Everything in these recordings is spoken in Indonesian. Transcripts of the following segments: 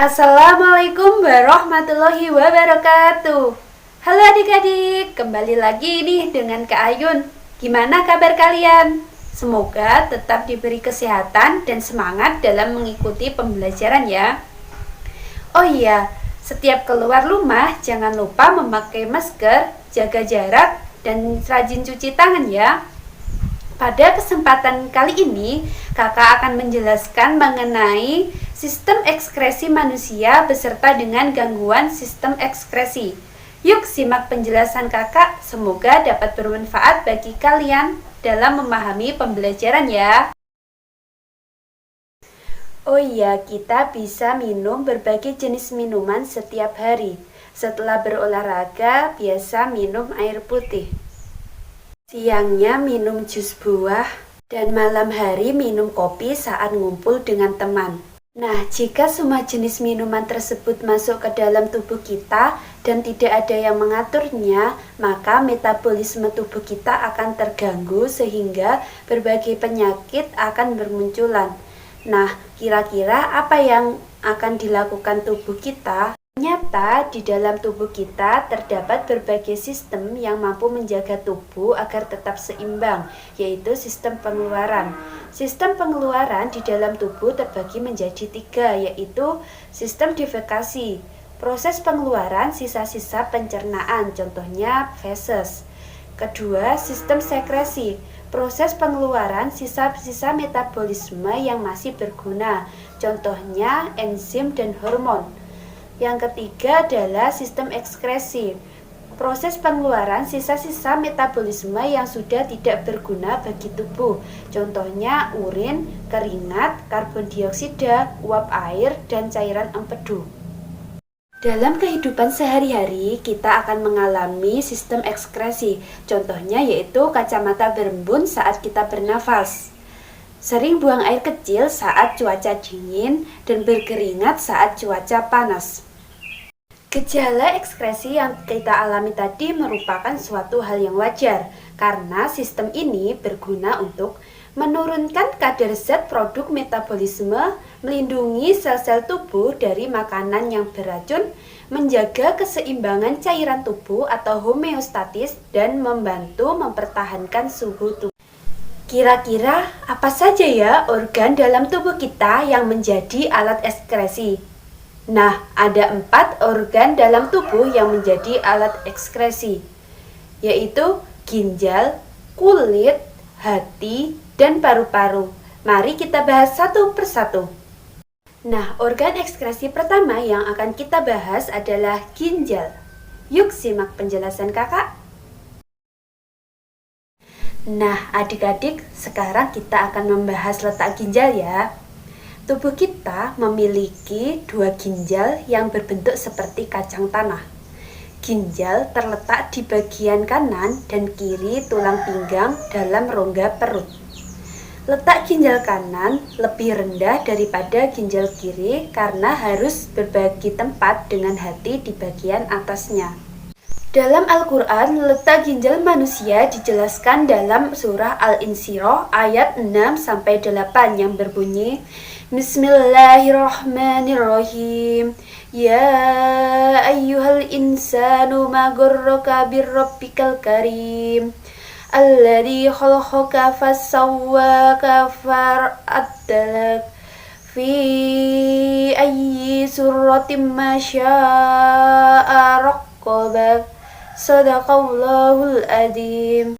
Assalamualaikum warahmatullahi wabarakatuh. Halo adik-adik, kembali lagi nih dengan Kak Ayun. Gimana kabar kalian? Semoga tetap diberi kesehatan dan semangat dalam mengikuti pembelajaran ya. Oh iya, setiap keluar rumah jangan lupa memakai masker, jaga jarak, dan rajin cuci tangan ya. Pada kesempatan kali ini, kakak akan menjelaskan mengenai sistem ekskresi manusia beserta dengan gangguan sistem ekskresi. Yuk simak penjelasan kakak, semoga dapat bermanfaat bagi kalian dalam memahami pembelajaran ya. Oh iya, kita bisa minum berbagai jenis minuman setiap hari. Setelah berolahraga, biasa minum air putih. Siangnya minum jus buah, dan malam hari minum kopi saat ngumpul dengan teman. Nah, jika semua jenis minuman tersebut masuk ke dalam tubuh kita dan tidak ada yang mengaturnya, maka metabolisme tubuh kita akan terganggu sehingga berbagai penyakit akan bermunculan. Nah, kira-kira apa yang akan dilakukan tubuh kita? Ternyata di dalam tubuh kita terdapat berbagai sistem yang mampu menjaga tubuh agar tetap seimbang, yaitu sistem pengeluaran. Sistem pengeluaran di dalam tubuh terbagi menjadi 3, yaitu sistem defekasi, proses pengeluaran sisa-sisa pencernaan, contohnya feses. Kedua, sistem sekresi, proses pengeluaran sisa-sisa metabolisme yang masih berguna, contohnya enzim dan hormon. Yang ketiga adalah sistem ekskresi, proses pengeluaran sisa-sisa metabolisme yang sudah tidak berguna bagi tubuh, contohnya urin, keringat, karbon dioksida, uap air, dan cairan empedu. Dalam kehidupan sehari-hari, kita akan mengalami sistem ekskresi, contohnya yaitu kacamata berembun saat kita bernafas. Sering buang air kecil saat cuaca dingin dan berkeringat saat cuaca panas. Gejala ekskresi yang kita alami tadi merupakan suatu hal yang wajar karena sistem ini berguna untuk menurunkan kadar zat produk metabolisme, melindungi sel-sel tubuh dari makanan yang beracun, menjaga keseimbangan cairan tubuh atau homeostatis, dan membantu mempertahankan suhu tubuh. Kira-kira apa saja ya organ dalam tubuh kita yang menjadi alat ekskresi? Nah, ada 4 organ dalam tubuh yang menjadi alat ekskresi, yaitu ginjal, kulit, hati, dan paru-paru. Mari kita bahas satu persatu. Nah, organ ekskresi pertama yang akan kita bahas adalah ginjal. Yuk simak penjelasan kakak. Nah, adik-adik, sekarang kita akan membahas letak ginjal ya. Tubuh kita memiliki 2 ginjal yang berbentuk seperti kacang tanah. Ginjal terletak di bagian kanan dan kiri tulang pinggang dalam rongga perut. Letak ginjal kanan lebih rendah daripada ginjal kiri karena harus berbagi tempat dengan hati di bagian atasnya. Dalam Al-Quran, letak ginjal manusia dijelaskan dalam surah Al-Insyirah ayat 6-8 yang berbunyi, Bismillahirrahmanirrahim. Ya ayyuhal insanu ma gharraka birrabbikal karim. Alladzi khalaqaka fasawwaka fa'adalak. Fi ayyi suratin ma syaa raqqabak. Shadaqallahul adzim.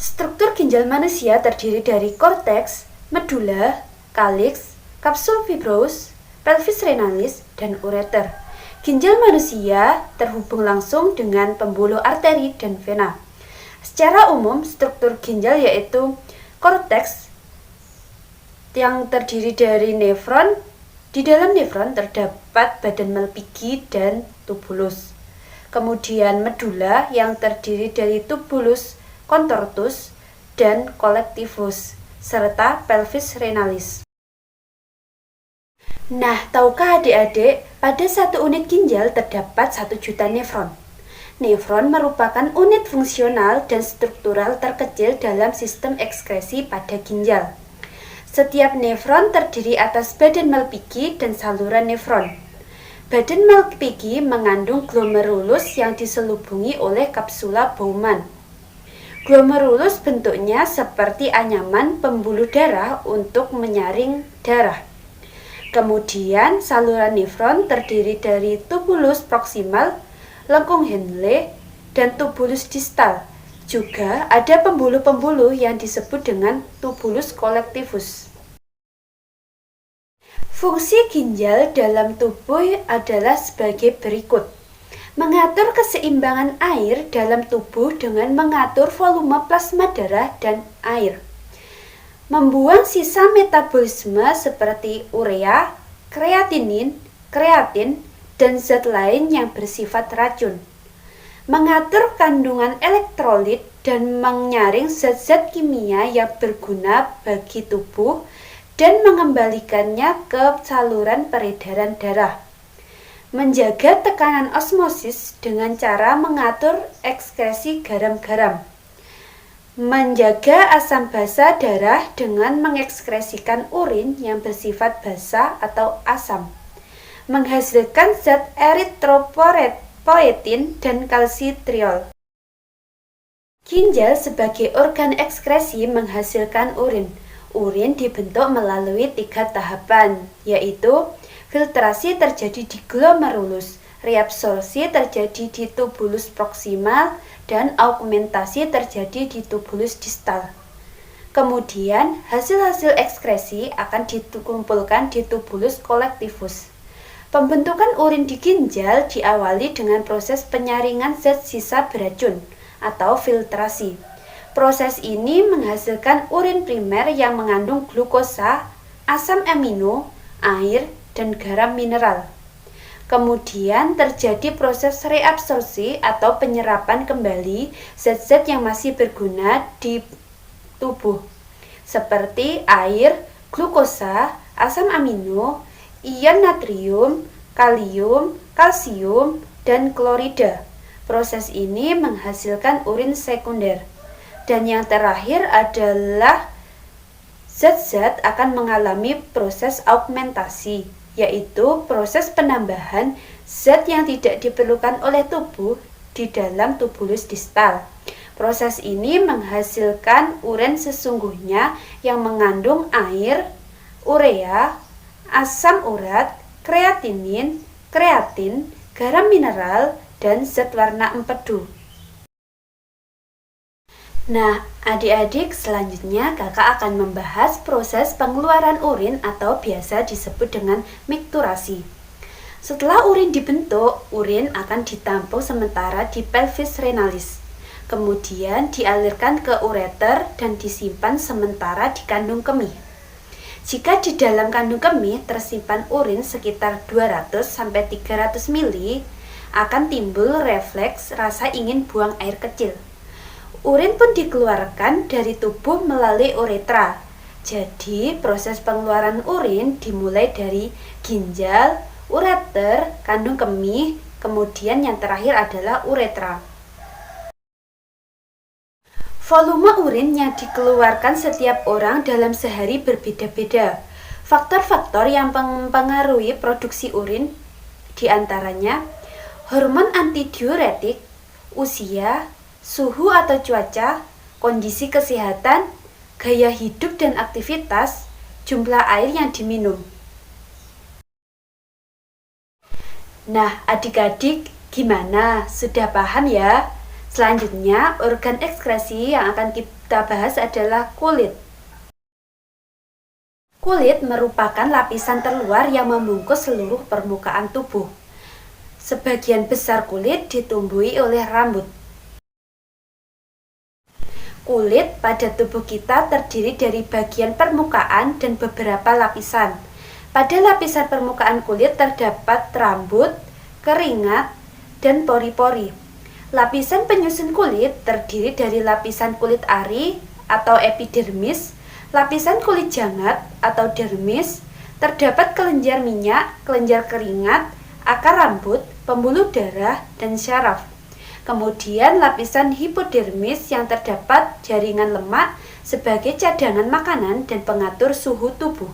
Struktur ginjal manusia terdiri dari korteks, medula, kaliks, kapsul fibros, pelvis renalis, dan ureter. Ginjal manusia terhubung langsung dengan pembuluh arteri dan vena. Secara umum, struktur ginjal yaitu korteks yang terdiri dari nefron. Di dalam nefron terdapat badan Malpighi dan tubulus. Kemudian medula yang terdiri dari tubulus, contortus, dan collectivus, serta pelvis renalis. Nah, tahukah adik-adik, pada 1 unit ginjal terdapat 1 juta nefron. Nefron merupakan unit fungsional dan struktural terkecil dalam sistem ekskresi pada ginjal. Setiap nefron terdiri atas badan Malpighi dan saluran nefron. Badan Malpighi mengandung glomerulus yang diselubungi oleh kapsula Bowman. Glomerulus bentuknya seperti anyaman pembuluh darah untuk menyaring darah. Kemudian saluran nefron terdiri dari tubulus proksimal, lengkung Henle, dan tubulus distal. Juga ada pembuluh-pembuluh yang disebut dengan tubulus collectivus. Fungsi ginjal dalam tubuh adalah sebagai berikut. Mengatur keseimbangan air dalam tubuh dengan mengatur volume plasma darah dan air. Membuang sisa metabolisme seperti urea, kreatinin, kreatin, dan zat lain yang bersifat racun. Mengatur kandungan elektrolit dan menyaring zat-zat kimia yang berguna bagi tubuh dan mengembalikannya ke saluran peredaran darah. Menjaga tekanan osmosis dengan cara mengatur ekskresi garam-garam. Menjaga asam basa darah dengan mengekskresikan urin yang bersifat basa atau asam. Menghasilkan zat eritropoietin dan kalsitriol. Ginjal sebagai organ ekskresi menghasilkan urin. Urin dibentuk melalui 3 tahapan, yaitu filtrasi terjadi di glomerulus, reabsorpsi terjadi di tubulus proksimal, dan augmentasi terjadi di tubulus distal. Kemudian, hasil-hasil ekskresi akan dikumpulkan di tubulus collectivus. Pembentukan urin di ginjal diawali dengan proses penyaringan zat sisa beracun atau filtrasi. Proses ini menghasilkan urin primer yang mengandung glukosa, asam amino, air, dan garam mineral. Kemudian terjadi proses reabsorpsi atau penyerapan kembali zat-zat yang masih berguna di tubuh, seperti air, glukosa, asam amino, ion natrium, kalium, kalsium, dan klorida. Proses ini menghasilkan urin sekunder. Dan yang terakhir adalah zat-zat akan mengalami proses augmentasi, yaitu proses penambahan zat yang tidak diperlukan oleh tubuh di dalam tubulus distal. Proses ini menghasilkan urin sesungguhnya yang mengandung air, urea, asam urat, kreatinin, kreatin, garam mineral, dan zat warna empedu. Nah, adik-adik, selanjutnya kakak akan membahas proses pengeluaran urin atau biasa disebut dengan mikturasi. Setelah urin dibentuk, urin akan ditampung sementara di pelvis renalis. Kemudian dialirkan ke ureter dan disimpan sementara di kandung kemih. Jika di dalam kandung kemih tersimpan urin sekitar 200-300 ml, akan timbul refleks rasa ingin buang air kecil. Urin pun dikeluarkan dari tubuh melalui uretra. Jadi, proses pengeluaran urin dimulai dari ginjal, ureter, kandung kemih, kemudian yang terakhir adalah uretra. Volume urin yang dikeluarkan setiap orang dalam sehari berbeda-beda. Faktor-faktor yang mempengaruhi produksi urin diantaranya hormon antidiuretik, usia, suhu atau cuaca, kondisi kesehatan, gaya hidup dan aktivitas, jumlah air yang diminum. Nah, adik-adik, gimana? Sudah paham ya? Selanjutnya, organ ekskresi yang akan kita bahas adalah kulit. Kulit merupakan lapisan terluar yang membungkus seluruh permukaan tubuh. Sebagian besar kulit ditumbuhi oleh rambut. Kulit pada tubuh kita terdiri dari bagian permukaan dan beberapa lapisan. Pada lapisan permukaan kulit terdapat rambut, keringat, dan pori-pori. Lapisan penyusun kulit terdiri dari lapisan kulit ari atau epidermis, lapisan kulit jangat atau dermis, terdapat kelenjar minyak, kelenjar keringat, akar rambut, pembuluh darah, dan syaraf. Kemudian lapisan hipodermis yang terdapat jaringan lemak sebagai cadangan makanan dan pengatur suhu tubuh.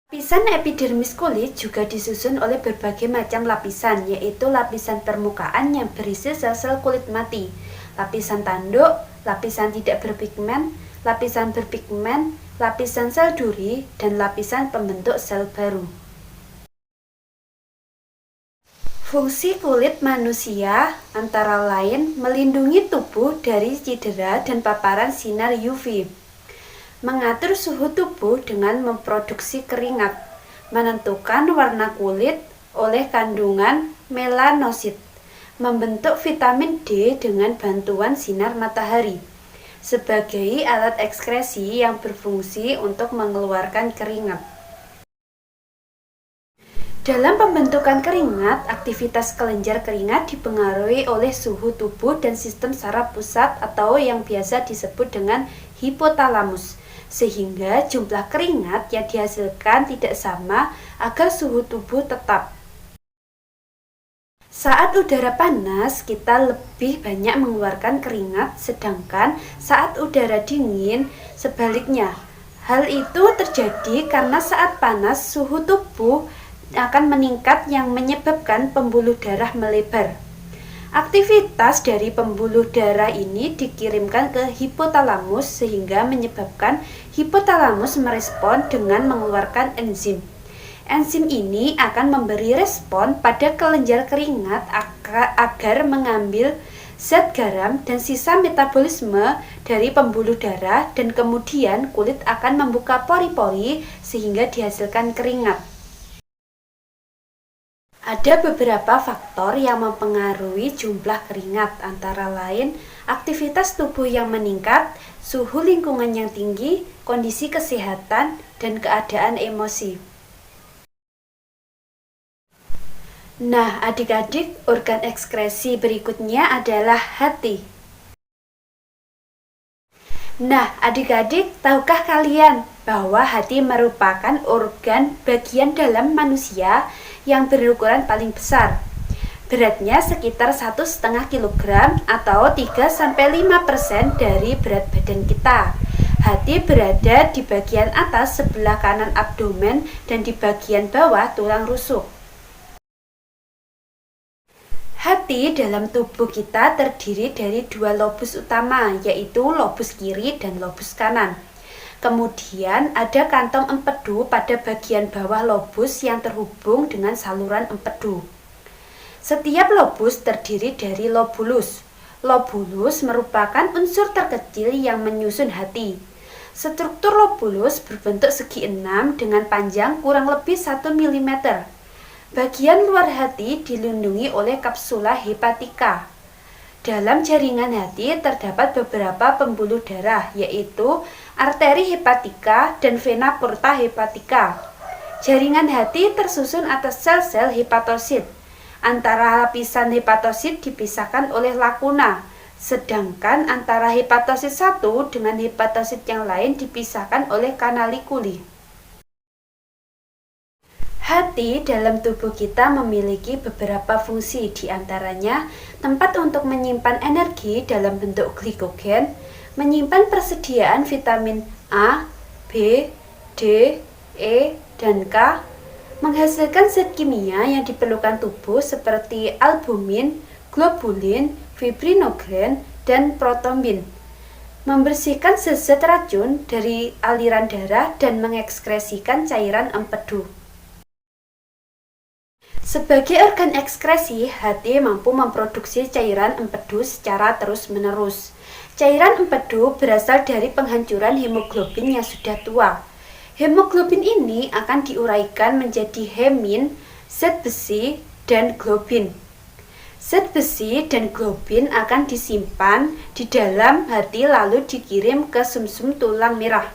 Lapisan epidermis kulit juga disusun oleh berbagai macam lapisan, yaitu lapisan permukaan yang berisi sel-sel kulit mati, lapisan tanduk, lapisan tidak berpigmen, lapisan berpigmen, lapisan sel duri, dan lapisan pembentuk sel baru. Fungsi kulit manusia antara lain melindungi tubuh dari cedera dan paparan sinar UV, mengatur suhu tubuh dengan memproduksi keringat, menentukan warna kulit oleh kandungan melanosit, membentuk vitamin D dengan bantuan sinar matahari, sebagai alat ekskresi yang berfungsi untuk mengeluarkan keringat. Dalam pembentukan keringat, aktivitas kelenjar keringat dipengaruhi oleh suhu tubuh dan sistem saraf pusat atau yang biasa disebut dengan hipotalamus, sehingga jumlah keringat yang dihasilkan tidak sama agar suhu tubuh tetap. Saat udara panas, kita lebih banyak mengeluarkan keringat, sedangkan saat udara dingin, sebaliknya. Hal itu terjadi karena saat panas, suhu tubuh akan meningkat yang menyebabkan pembuluh darah melebar. Aktivitas dari pembuluh darah ini dikirimkan ke hipotalamus sehingga menyebabkan hipotalamus merespon dengan mengeluarkan enzim. Enzim ini akan memberi respon pada kelenjar keringat agar mengambil zat garam dan sisa metabolisme dari pembuluh darah, dan kemudian kulit akan membuka pori-pori sehingga dihasilkan keringat. Ada beberapa faktor yang mempengaruhi jumlah keringat, antara lain aktivitas tubuh yang meningkat, suhu lingkungan yang tinggi, kondisi kesehatan, dan keadaan emosi. Nah, adik-adik, organ ekskresi berikutnya adalah hati. Nah, adik-adik, tahukah kalian bahwa hati merupakan organ bagian dalam manusia yang berukuran paling besar? Beratnya sekitar 1,5 kg atau 3-5% dari berat badan kita. Hati berada di bagian atas sebelah kanan abdomen dan di bagian bawah tulang rusuk. Hati dalam tubuh kita terdiri dari 2 lobus utama, yaitu lobus kiri dan lobus kanan. Kemudian ada kantong empedu pada bagian bawah lobus yang terhubung dengan saluran empedu. Setiap lobus terdiri dari lobulus. Lobulus merupakan unsur terkecil yang menyusun hati. Struktur lobulus berbentuk segi 6 dengan panjang kurang lebih 1 mm. Bagian luar hati dilindungi oleh kapsula hepatika. Dalam jaringan hati terdapat beberapa pembuluh darah, yaitu arteri hepatika dan vena porta hepatika. Jaringan hati tersusun atas sel-sel hepatosit. Antara lapisan hepatosit dipisahkan oleh lakuna, sedangkan antara hepatosit satu dengan hepatosit yang lain dipisahkan oleh kanalikuli. Hati dalam tubuh kita memiliki beberapa fungsi, diantaranya tempat untuk menyimpan energi dalam bentuk glikogen, menyimpan persediaan vitamin A, B, D, E, dan K, menghasilkan zat kimia yang diperlukan tubuh seperti albumin, globulin, fibrinogen, dan protombin, membersihkan zat-zat racun dari aliran darah dan mengekskresikan cairan empedu. Sebagai organ ekskresi, hati mampu memproduksi cairan empedu secara terus-menerus. Cairan empedu berasal dari penghancuran hemoglobin yang sudah tua. Hemoglobin ini akan diuraikan menjadi hemin, zat besi, dan globin. Zat besi dan globin akan disimpan di dalam hati lalu dikirim ke sumsum tulang merah.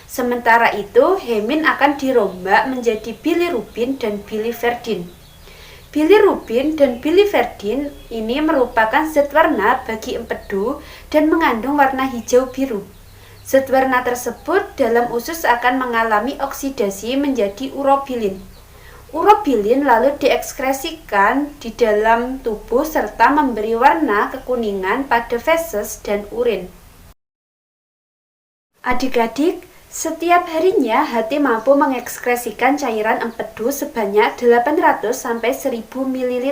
Sementara itu, hemin akan dirombak menjadi bilirubin dan biliverdin. Bilirubin dan biliverdin ini merupakan zat warna bagi empedu dan mengandung warna hijau biru. Zat warna tersebut dalam usus akan mengalami oksidasi menjadi urobilin. Urobilin lalu diekskresikan di dalam tubuh serta memberi warna kekuningan pada feses dan urin. Adik-adik, setiap harinya hati mampu mengekskresikan cairan empedu sebanyak 800-1000 ml.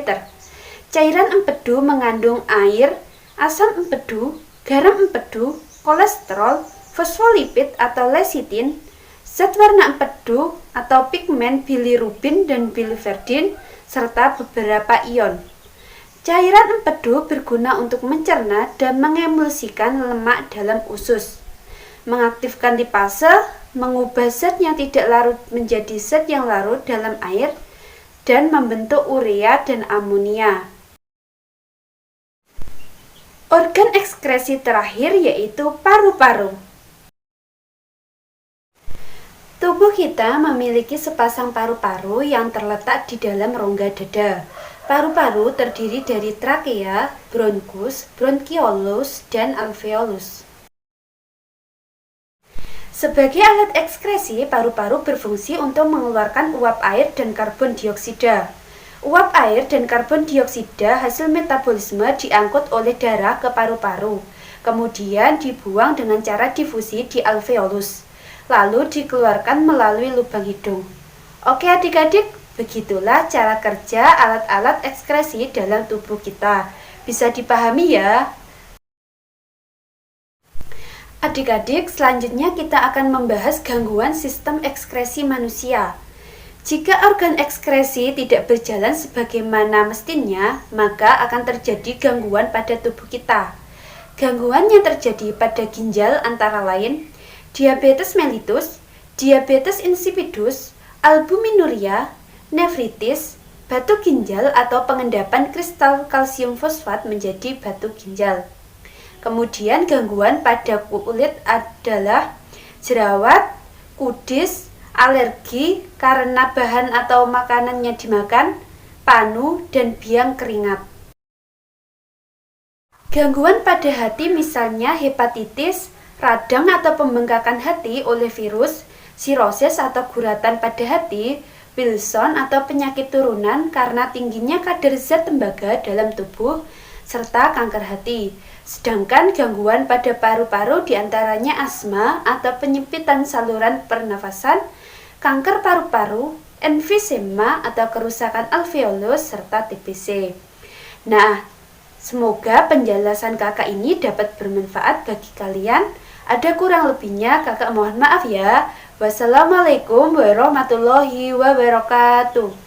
Cairan empedu mengandung air, asam empedu, garam empedu, kolesterol, fosfolipid atau lecitin, zat warna empedu atau pigmen bilirubin dan biliverdin, serta beberapa ion. Cairan empedu berguna untuk mencerna dan mengemulsikan lemak dalam usus, mengaktifkan lipase, mengubah zat yang tidak larut menjadi zat yang larut dalam air, dan membentuk urea dan amonia. Organ ekskresi terakhir yaitu paru-paru. Tubuh kita memiliki sepasang paru-paru yang terletak di dalam rongga dada. Paru-paru terdiri dari trakea, bronkus, bronkiolus, dan alveolus. Sebagai alat ekskresi, paru-paru berfungsi untuk mengeluarkan uap air dan karbon dioksida. Uap air dan karbon dioksida hasil metabolisme diangkut oleh darah ke paru-paru, kemudian dibuang dengan cara difusi di alveolus, lalu dikeluarkan melalui lubang hidung. Oke adik-adik, begitulah cara kerja alat-alat ekskresi dalam tubuh kita. Bisa dipahami ya? Adik-adik, selanjutnya kita akan membahas gangguan sistem ekskresi manusia. Jika organ ekskresi tidak berjalan sebagaimana mestinya, maka akan terjadi gangguan pada tubuh kita. Gangguan yang terjadi pada ginjal antara lain diabetes mellitus, diabetes insipidus, albuminuria, nefritis, batu ginjal atau pengendapan kristal kalsium fosfat menjadi batu ginjal. Kemudian gangguan pada kulit adalah jerawat, kudis, alergi karena bahan atau makanan yang dimakan, panu, dan biang keringat. Gangguan pada hati misalnya hepatitis, radang atau pembengkakan hati oleh virus, sirosis atau guratan pada hati, Wilson atau penyakit turunan karena tingginya kadar zat tembaga dalam tubuh, serta kanker hati. Sedangkan gangguan pada paru-paru diantaranya asma atau penyempitan saluran pernafasan, kanker paru-paru, emfisema atau kerusakan alveolus, serta TBC. Nah, semoga penjelasan kakak ini dapat bermanfaat bagi kalian. Ada kurang lebihnya kakak mohon maaf ya. Wassalamualaikum warahmatullahi wabarakatuh.